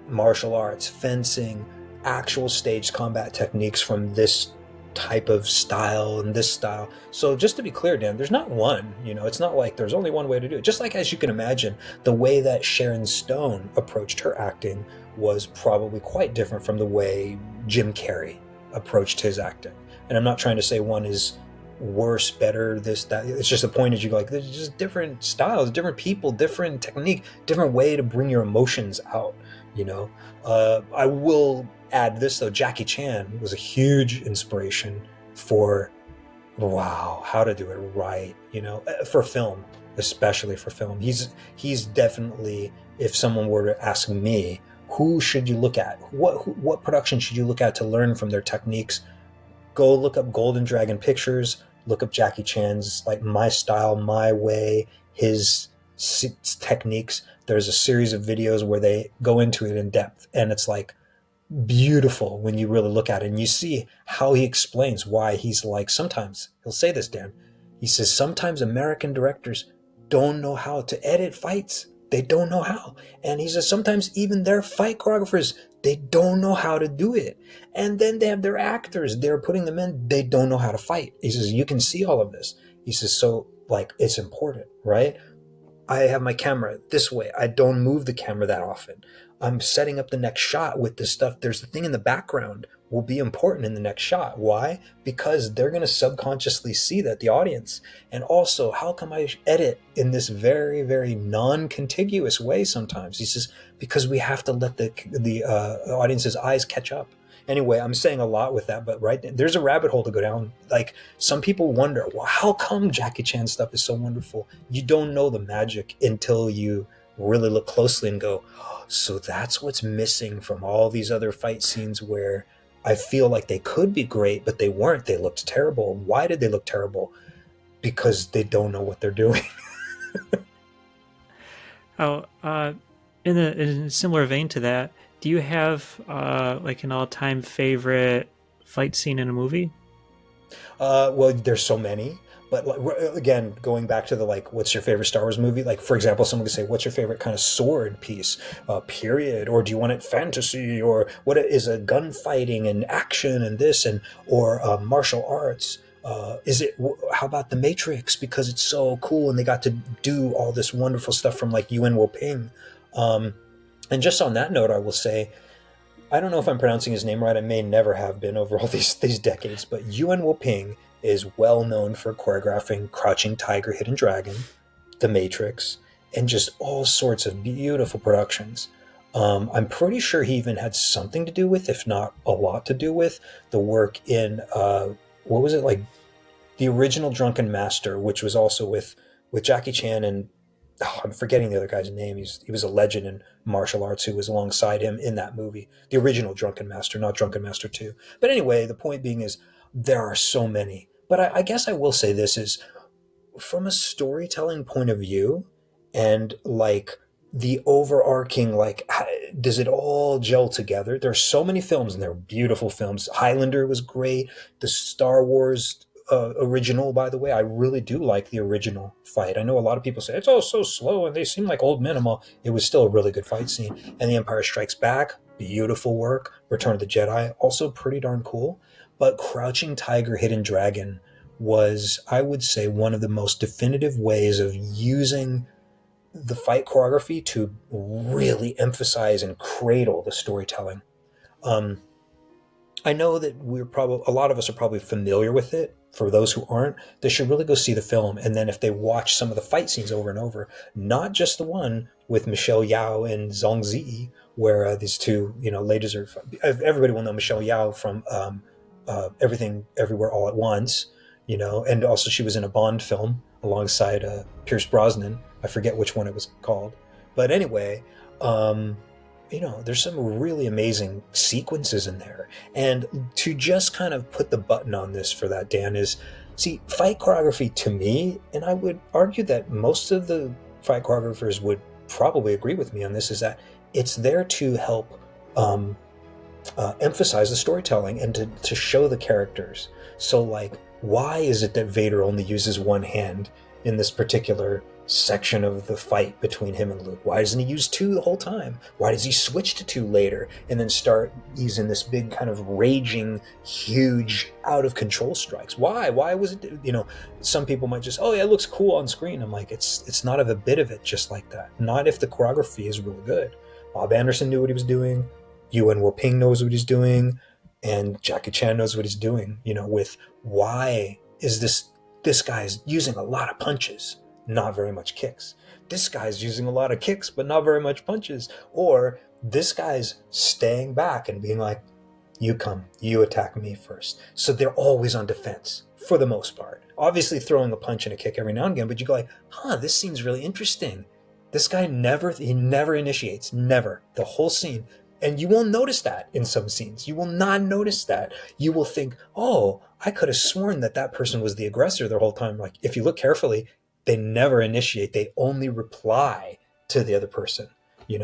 martial arts, fencing, actual staged combat techniques from this type of style and this style. So just to be clear, Dan, there's not one, it's not like there's only one way to do it. Just like, as you can imagine, the way that Sharon Stone approached her acting was probably quite different from the way Jim Carrey approached his acting. And I'm not trying to say one is worse, better, this, that. It's just the point is, you like, there's just different styles, different people, different technique, different way to bring your emotions out. I will add this though, Jackie Chan was a huge inspiration for how to do it right, for film, especially for film. He's definitely, if someone were to ask me, who should you look at, what production should you look at to learn from their techniques, go look up Golden Dragon Pictures, look up Jackie Chan's, like, My Style, My Way, his techniques. There's a series of videos where they go into it in depth, and it's like beautiful when you really look at it and you see how he explains why he's like, sometimes he'll say this, Dan, he says sometimes American directors don't know how to edit fights. They don't know how. And he says sometimes even their fight choreographers, they don't know how to do it. And then they have their actors, they're putting them in, they don't know how to fight. He says you can see all of this. He says, so like, it's important, right? I have my camera this way. I don't move the camera that often. I'm setting up the next shot with this stuff. There's the thing in the background will be important in the next shot. Why? Because they're going to subconsciously see that, the audience. And also, how come I edit in this very, very non-contiguous way sometimes? He says, because we have to let the audience's eyes catch up. Anyway, I'm saying a lot with that, but right, there's a rabbit hole to go down. Like, some people wonder, well, how come Jackie Chan stuff is so wonderful? You don't know the magic until you really look closely and go, oh, so that's what's missing from all these other fight scenes where I feel like they could be great, but they weren't. They looked terrible. Why did they look terrible? Because they don't know what they're doing. In a similar vein to that, do you have like an all-time favorite fight scene in a movie? Well, there's so many, but again, going back to the, like, what's your favorite Star Wars movie? Like, for example, someone could say, what's your favorite kind of sword piece, period? Or do you want it fantasy? Or what is a gunfighting and action and this, and or martial arts? How about The Matrix? Because it's so cool and they got to do all this wonderful stuff from, like, Yuen Woo-ping. And just on that note, I will say, I don't know if I'm pronouncing his name right. I may never have been over all these decades, but Yuen Woo-ping is well known for choreographing Crouching Tiger, Hidden Dragon, The Matrix, and just all sorts of beautiful productions. I'm pretty sure he even had something to do with, if not a lot to do with, the work in, what was it, like, the original Drunken Master, which was also with Jackie Chan and, I'm forgetting the other guy's name. He was a legend in martial arts who was alongside him in that movie. The original Drunken Master, not Drunken Master 2. But anyway, the point being is there are so many. But I guess I will say this is, from a storytelling point of view, and like the overarching, like does it all gel together? There's so many films and they're beautiful films. Highlander was great. The Star Wars original, by the way, I really do like the original fight. I know a lot of people say it's all so slow and they seem like old men. It was still a really good fight scene. And The Empire Strikes Back, beautiful work. Return of the Jedi, also pretty darn cool. But Crouching Tiger, Hidden Dragon was, I would say, one of the most definitive ways of using the fight choreography to really emphasize and cradle the storytelling. Um, I know that we're probably, a lot of us are probably familiar with it. For those who aren't, they should really go see the film. And then if they watch some of the fight scenes over and over, not just the one with Michelle Yeoh and Zhang Ziyi, where these two, ladies are, everybody will know Michelle Yeoh from Everything Everywhere All at Once, and also she was in a Bond film alongside Pierce Brosnan. I forget which one it was called. But anyway, there's some really amazing sequences in there. And to just kind of put the button on this for that, Dan, is see, fight choreography to me, and I would argue that most of the fight choreographers would probably agree with me on this, is that it's there to help emphasize the storytelling and to show the characters. So, like, why is it that Vader only uses one hand in this particular section of the fight between him and Luke? Why doesn't he use two the whole time? Why does he switch to two later and then start using this big kind of raging, huge, out of control strikes? Why? Why was it? Some people might just, oh yeah, it looks cool on screen. I'm like, it's not a bit of it just like that. Not if the choreography is really good. Bob Anderson knew what he was doing. Yuan Wuping knows what he's doing, and Jackie Chan knows what he's doing. With why is this guy's using a lot of punches, not very much kicks. This guy's using a lot of kicks, but not very much punches. Or this guy's staying back and being like, you come, you attack me first. So they're always on defense for the most part. Obviously throwing a punch and a kick every now and again, but you go like, this scene's really interesting. This guy never initiates, never, the whole scene. And you won't notice that in some scenes. You will not notice that. You will think, oh, I could have sworn that person was the aggressor the whole time. Like, if you look carefully, they never initiate. They only reply to the other person,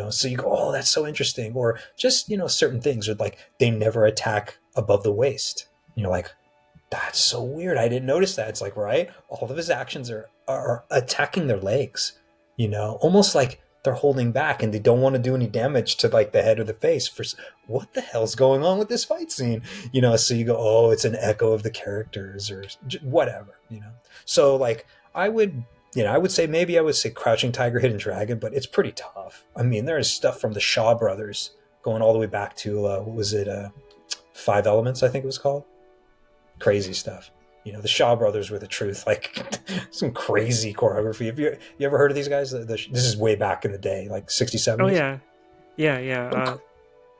So you go, oh, that's so interesting. Or just, certain things are like, they never attack above the waist. And you're like, that's so weird. I didn't notice that. It's like, right? All of his actions are attacking their legs, almost like they're holding back and they don't want to do any damage to like the head or the face. For what the hell's going on with this fight scene? So you go, oh, it's an echo of the characters or whatever, So like I would say Crouching Tiger, Hidden Dragon, but it's pretty tough. I mean, there is stuff from the Shaw Brothers going all the way back to what was it? Five Elements, I think it was called. Crazy stuff. The Shaw Brothers were the truth. Like some crazy choreography. Have you ever heard of these guys? This is way back in the day, like 60s, 70s. Oh yeah, yeah.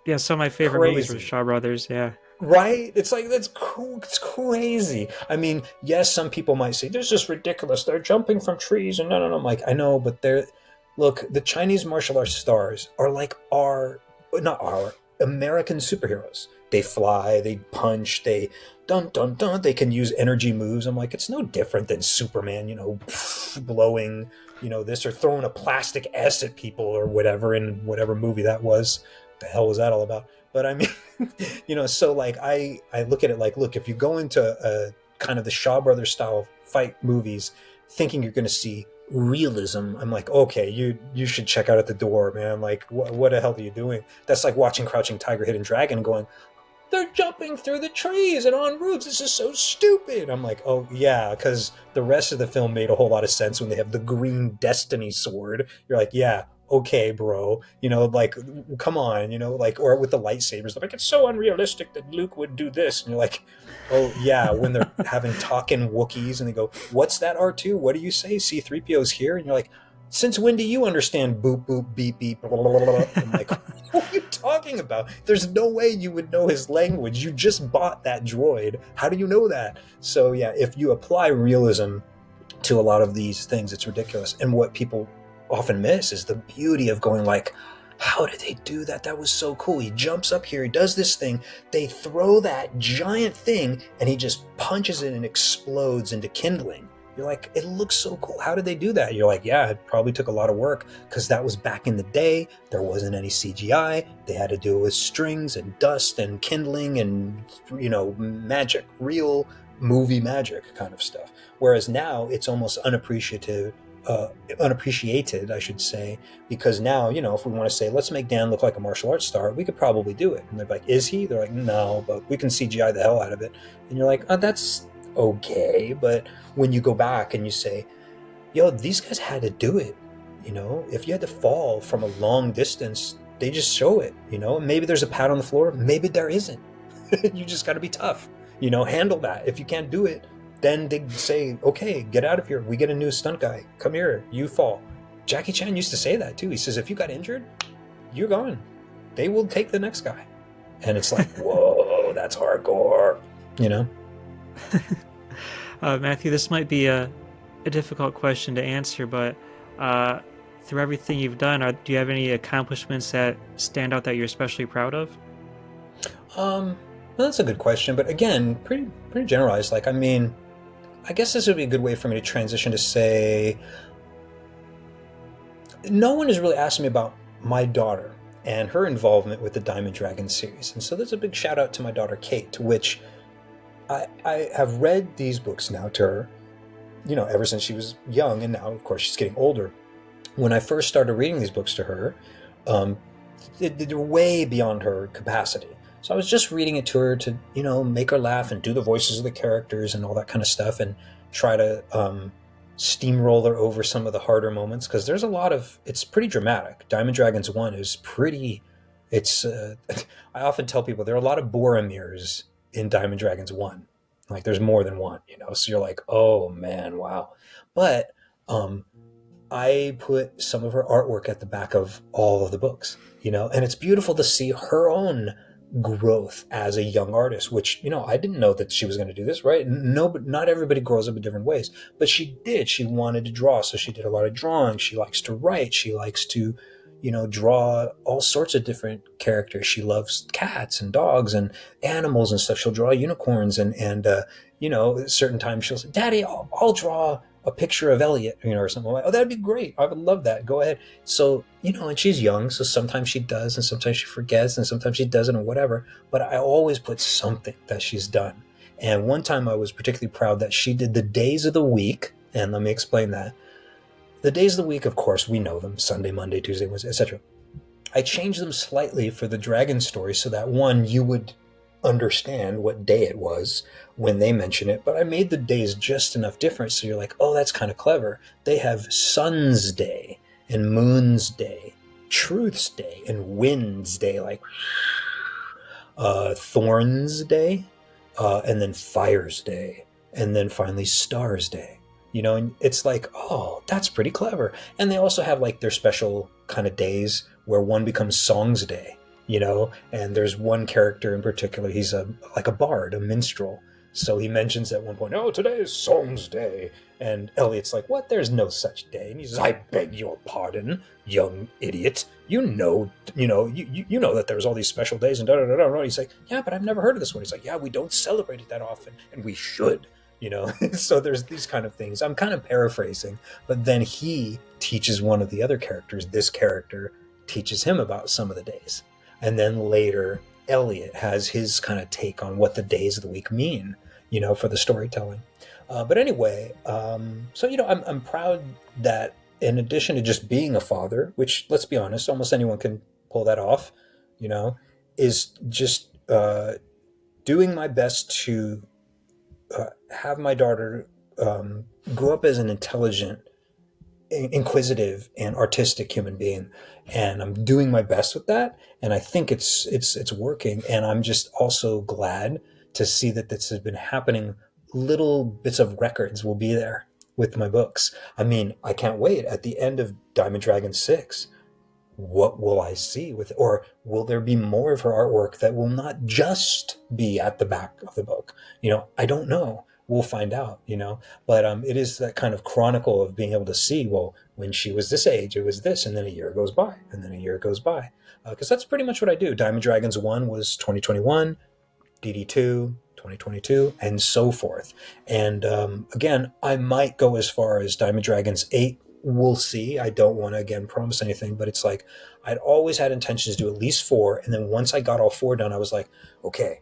Yeah. Some of my favorite movies were the Shaw Brothers. Yeah. Right? It's like, that's cool. It's crazy. I mean, yes, some people might say, this is ridiculous. They're jumping from trees and no. I'm like, I know, but look, the Chinese martial arts stars are like not our American superheroes. They fly, they punch, they dun dun dun, they can use energy moves. I'm like, it's no different than Superman, blowing, this, or throwing a plastic S at people or whatever in whatever movie that was. The hell was that all about? But I mean, so like I look at it like, look, if you go into kind of the Shaw Brothers style fight movies thinking you're going to see realism, I'm like, okay, you should check out at the door, man. Like, what the hell are you doing? That's like watching Crouching Tiger, Hidden Dragon and going, they're jumping through the trees and on roofs. This is so stupid. I'm like, oh yeah, because the rest of the film made a whole lot of sense when they have the green destiny sword. You're like, yeah, okay, bro. Like, come on, like, or with the lightsabers. Like, it's so unrealistic that Luke would do this. And you're like, oh yeah, when they're having talking Wookiees and they go, what's that, R2? What do you say? C-3PO's here? And you're like, since when do you understand boop, boop, beep, beep, blah, blah, blah, blah? I'm like, what are you talking about? There's no way you would know his language. You just bought that droid. How do you know that? So yeah, if you apply realism to a lot of these things, it's ridiculous. And what people often miss is the beauty of going like, how did they do that? That was so cool. He jumps up here, he does this thing, they throw that giant thing, and he just punches it and explodes into kindling. You're like, it looks so cool. How did they do that? You're like, yeah, it probably took a lot of work because that was back in the day. There wasn't any CGI. They had to do it with strings and dust and kindling and, magic, real movie magic kind of stuff. Whereas now it's almost unappreciated, I should say, because now, if we want to say, let's make Dan look like a martial arts star, we could probably do it. And they're like, is he? They're like, no, but we can CGI the hell out of it. And you're like, oh, that's okay. But when you go back and you say, yo, these guys had to do it. If you had to fall from a long distance, they just show it. Maybe there's a pad on the floor, maybe there isn't. You just got to be tough. Handle that. If you can't do it, then they say, okay, get out of here. We get a new stunt guy. Come here, you fall. Jackie Chan used to say that too. He says, if you got injured, you're gone. They will take the next guy. And it's like, whoa, that's hardcore. Matthew, this might be a difficult question to answer, but through everything you've done, do you have any accomplishments that stand out that you're especially proud of? Well, that's a good question, but again, pretty generalized. I guess this would be a good way for me to transition to say, no one has really asked me about my daughter and her involvement with the Diamond Dragon series. And so there's a big shout out to my daughter, Kate, which I have read these books now to her, ever since she was young. And now, of course, she's getting older. When I first started reading these books to her, they're way beyond her capacity. So I was just reading it to her to, make her laugh and do the voices of the characters and all that kind of stuff and try to steamroll her over some of the harder moments, because there's it's pretty dramatic. Diamond Dragons 1 is I often tell people there are a lot of Boromirs in Diamond Dragons 1. Like there's more than one, so you're like, oh man, wow. But I put some of her artwork at the back of all of the books, and it's beautiful to see her own growth as a young artist, which, I didn't know that she was going to do this, right? No, but not everybody grows up in different ways, but she did. She wanted to draw, so she did a lot of drawing. She likes to write. She likes to, draw all sorts of different characters. She loves cats and dogs and animals and stuff. She'll draw unicorns and certain times she'll say, Daddy, I'll draw a picture of Elliot, or something like, oh, that'd be great. I would love that. Go ahead. So, and she's young, so sometimes she does, and sometimes she forgets, and sometimes she doesn't, or whatever. But I always put something that she's done. And one time I was particularly proud that she did the days of the week, and let me explain that. The days of the week, of course, we know them: Sunday, Monday, Tuesday, Wednesday, etc. I changed them slightly for the dragon story so that, one, you would understand what day it was when they mention it, but I made the days just enough different so you're like, oh, that's kind of clever. They have Sun's Day and Moon's Day, Truth's Day and Wind's Day, like Thorn's Day, and then Fire's Day, and then finally Star's Day. And it's like, oh, that's pretty clever. And they also have like their special kind of days where one becomes Song's Day, and there's one character in particular, he's like a bard, a minstrel. So he mentions at one point, oh, today is Song's Day. And Elliot's like, what? There's no such day. And he says, I beg your pardon, young idiot. You know that there's all these special days and da-da-da-da. He's like, yeah, but I've never heard of this one. He's like, yeah, we don't celebrate it that often, and we should. So there's these kind of things. I'm kind of paraphrasing, but then he teaches one of the other characters. This character teaches him about some of the days. And then later, Elliot has his kind of take on what the days of the week mean, for the storytelling. But anyway, so, I'm proud that in addition to just being a father, which, let's be honest, almost anyone can pull that off, is just doing my best to have my daughter grow up as an intelligent, inquisitive, and artistic human being. And I'm doing my best with that, and I think it's working. And I'm just also glad to see that this has been happening. Little bits of records will be there with my books. I mean, I can't wait at the end of Diamond Dragon 6. What will I see or will there be more of her artwork that will not just be at the back of the book? I don't know. We'll find out, but it is that kind of chronicle of being able to see, well, when she was this age, it was this, and then a year goes by, and then a year goes by. Because that's pretty much what I do. Diamond Dragons 1 was 2021. DD2, 2022, and so forth. And again, I might go as far as Diamond Dragons 8. We'll see. I don't want to, again, promise anything, but it's like I'd always had intentions to do at least 4. And then once I got all 4 done, I was like, okay,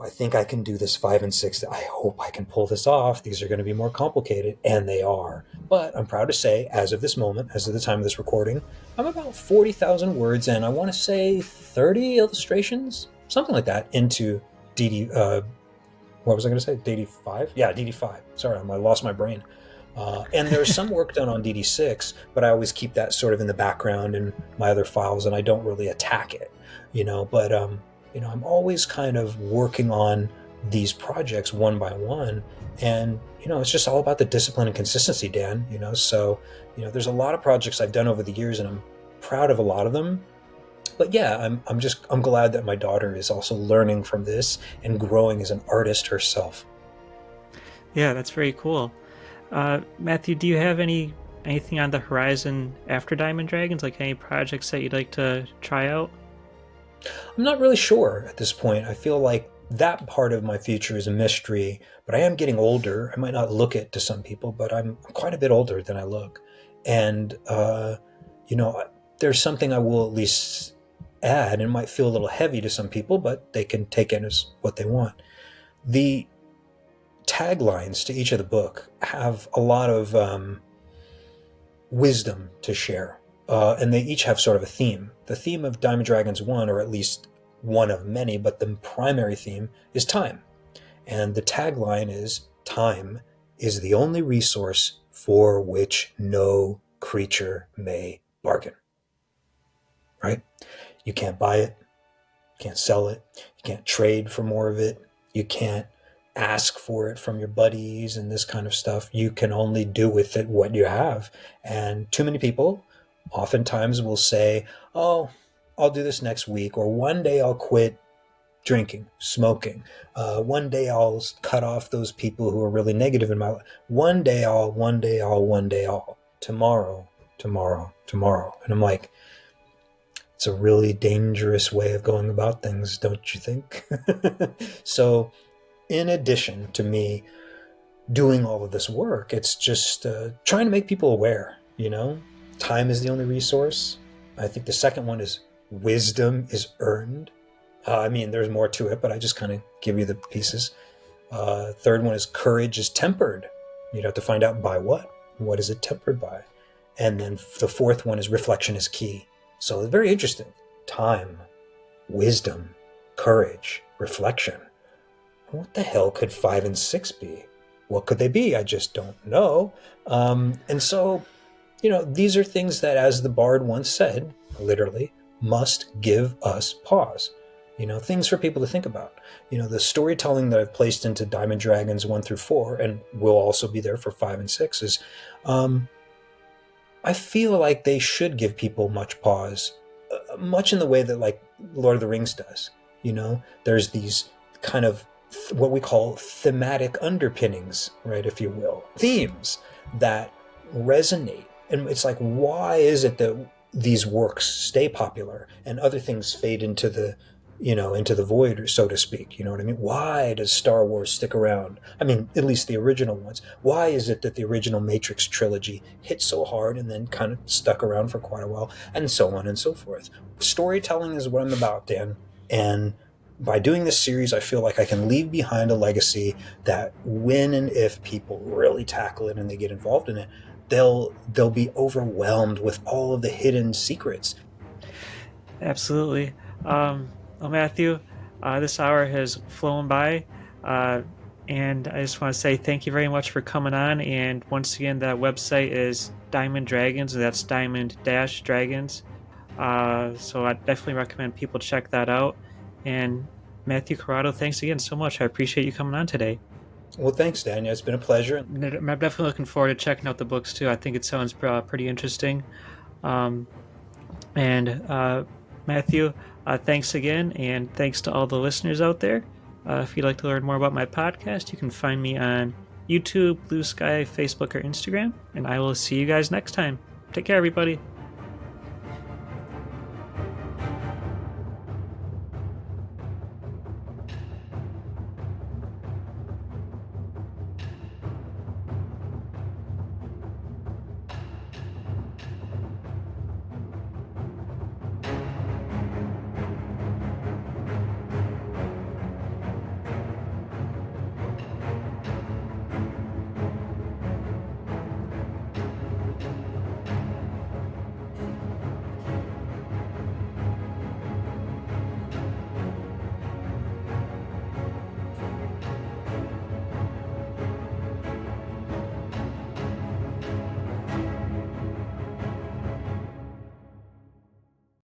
I think I can do this 5 and 6. I hope I can pull this off. These are going to be more complicated, and they are. But I'm proud to say, as of this moment, as of the time of this recording, I'm about 40,000 words, and I want to say 30 illustrations, something like that, into DD. What was I going to say? DD5? Yeah, DD5. Sorry, I lost my brain. And there's some work done on DD6, but I always keep that sort of in the background in my other files, and I don't really attack it, But I'm always kind of working on these projects one by one, and it's just all about the discipline and consistency, Dan. So there's a lot of projects I've done over the years, and I'm proud of a lot of them. But yeah, I'm glad that my daughter is also learning from this and growing as an artist herself. Yeah, that's very cool. Matthew, do you have anything on the horizon after Diamond Dragons? Like any projects that you'd like to try out? I'm not really sure at this point. I feel like that part of my future is a mystery, but I am getting older. I might not look it to some people, but I'm quite a bit older than I look. And, there's something I will at least add, and it might feel a little heavy to some people, but they can take it as what they want. The taglines to each of the book have a lot of wisdom to share. And they each have sort of a theme. The theme of Diamond Dragons 1, or at least one of many, but the primary theme is time. And the tagline is, "Time is the only resource for which no creature may bargain." Right? You can't buy it. You can't sell it. You can't trade for more of it. You can't ask for it from your buddies and this kind of stuff. You can only do with it what you have. And too many people oftentimes will say, "Oh, I'll do this next week," or "One day I'll quit drinking, smoking. One day I'll cut off those people who are really negative in my life. One day I'll, tomorrow. And I'm like, it's a really dangerous way of going about things, don't you think? So in addition to me doing all of this work, it's just trying to make people aware, Time is the only resource. I think the second one is wisdom is earned. There's more to it, but I just kind of give you the pieces. Third one is courage is tempered. You'd have to find out by what. What is it tempered by? And then the fourth one is reflection is key. So it's very interesting. Time, wisdom, courage, reflection. What the hell could 5 and 6 be? What could they be? I just don't know. And so, these are things that, as the Bard once said, literally, must give us pause. Things for people to think about. The storytelling that I've placed into Diamond Dragons 1 through 4, and will also be there for 5 and 6, is I feel like they should give people much pause, much in the way that like Lord of the Rings does. There's these kind of what we call thematic underpinnings, right, if you will, themes that resonate. And it's like, why is it that these works stay popular and other things fade into the void, or so to speak? You know what I mean? Why does Star Wars stick around? At least the original ones. Why is it that the original Matrix trilogy hit so hard and then kind of stuck around for quite a while, and so on and so forth? Storytelling is what I'm about, Dan. And by doing this series, I feel like I can leave behind a legacy that when and if people really tackle it and they get involved in it, they'll be overwhelmed with all of the hidden secrets. Absolutely. Well, Matthew, this hour has flown by, and I just want to say thank you very much for coming on. And once again, that website is Diamond Dragons. That's Diamond-Dragons. So I definitely recommend people check that out. And Matthew Carauddo, thanks again so much. I appreciate you coming on today. Well, thanks, Daniel. It's been a pleasure. I'm definitely looking forward to checking out the books too. I think it sounds pretty interesting. Matthew, thanks again, and thanks to all the listeners out there. If you'd like to learn more about my podcast, you can find me on YouTube, Blue Sky, Facebook, or Instagram, and I will see you guys next time. Take care, everybody.